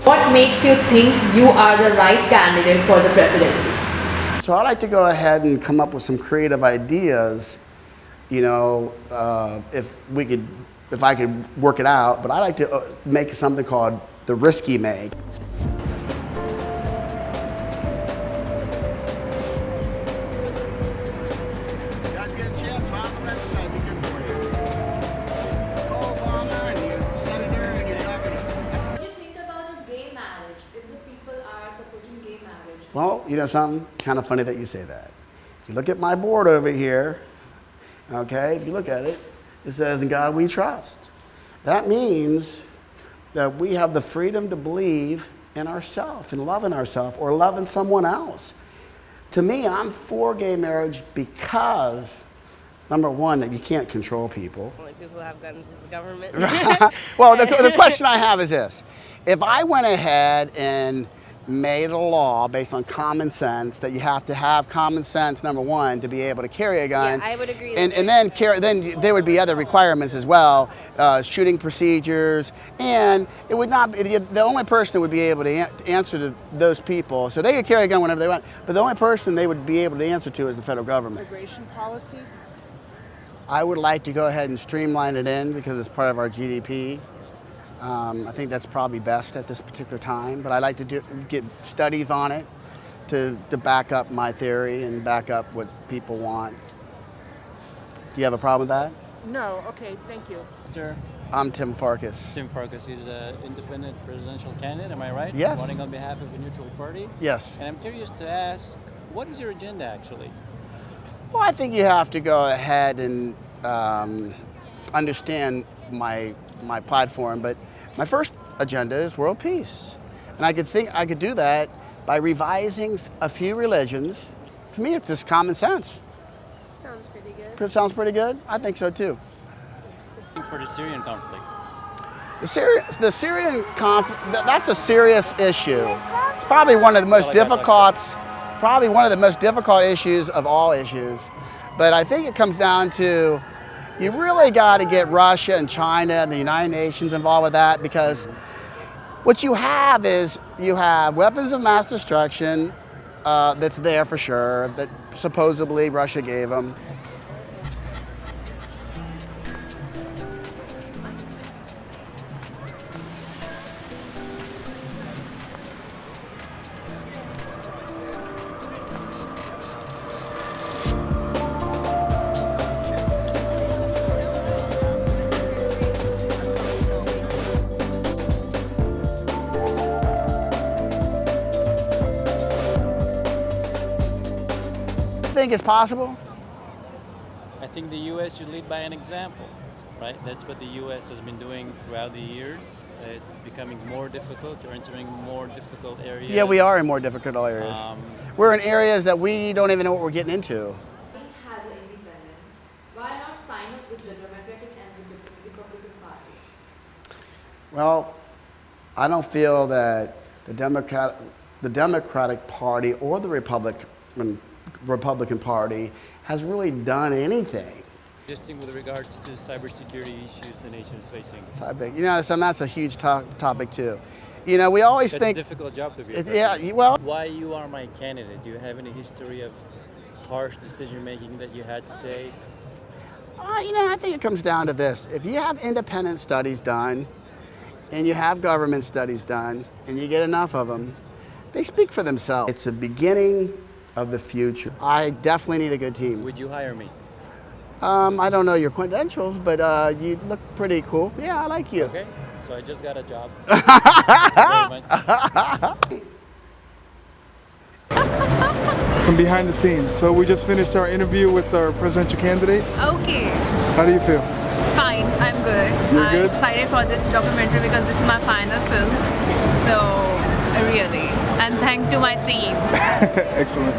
What makes you think you are the right candidate for the presidency? So I like to go ahead and come up with some creative ideas, if I could work it out, but I like to make something called the risky make. Well, you know something? Kind of funny that you say that. If you look at my board over here, okay, if you look at it, it says, "In God we trust." That means that we have the freedom to believe in ourselves and love in ourselves or love in someone else. To me, I'm for gay marriage because, number one, that you can't control people. Only people who have guns is the government. Well, the question I have is this. If I went ahead and made a law based on common sense that you have to have common sense, number one, to be able to carry a gun. Yeah, I would agree. And then there would be other requirements as well, shooting procedures, and it would not be, the only person that would be able to answer to those people, so they could carry a gun whenever they want, but the only person they would be able to answer to is the federal government. Immigration policies? I would like to go ahead and streamline it in because it's part of our GDP. I think that's probably best at this particular time, but I like to get studies on it to back up my theory and back up what people want. Do you have a problem with that? No, okay, thank you. Sir, I'm Tim Farkas. Tim Farkas, he's an independent presidential candidate, am I right? Yes. Running on behalf of a neutral party? Yes. And I'm curious to ask, what is your agenda actually? Well, I think you have to go ahead and understand my platform, but my first agenda is world peace. And I could do that by revising a few religions. To me, it's just common sense. Sounds pretty good. Sounds pretty good? I think so too. For the Syrian conflict. The Syrian conflict, that's a serious issue. It's probably one of the most difficult issues of all issues. But I think it comes down to, you really got to get Russia and China and the United Nations involved with that, because what you have is you have weapons of mass destruction that's there for sure, that supposedly Russia gave them. Think it's possible? I think the U.S. should lead by an example, right? That's what the U.S. has been doing throughout the years. It's becoming more difficult. You're entering more difficult areas. Yeah, we are in more difficult areas. We're in areas that we don't even know what we're getting into. As an independent, why not sign up with the Democratic and the Republican Party? Well, I don't feel that the Democratic Party or the Republican Party has really done anything. Just with regards to cybersecurity issues the nation is facing. You know, so that's a huge topic too. You know, we always That's think a difficult job to be. Yeah, well. Why you are my candidate? Do you have any history of harsh decision making that you had to take? You know, I think it comes down to this. If you have independent studies done, and you have government studies done, and you get enough of them, they speak for themselves. It's the beginning of the future. I definitely need a good team. Would you hire me? I don't know your credentials, but you look pretty cool. Yeah, I like you. Okay, so I just got a job. Thank you very much. Some behind the scenes. So we just finished our interview with our presidential candidate. Okay. How do you feel? Fine, I'm good. You're good? I'm excited for this documentary because this is my final film. So, really. And thank to my team. Excellent.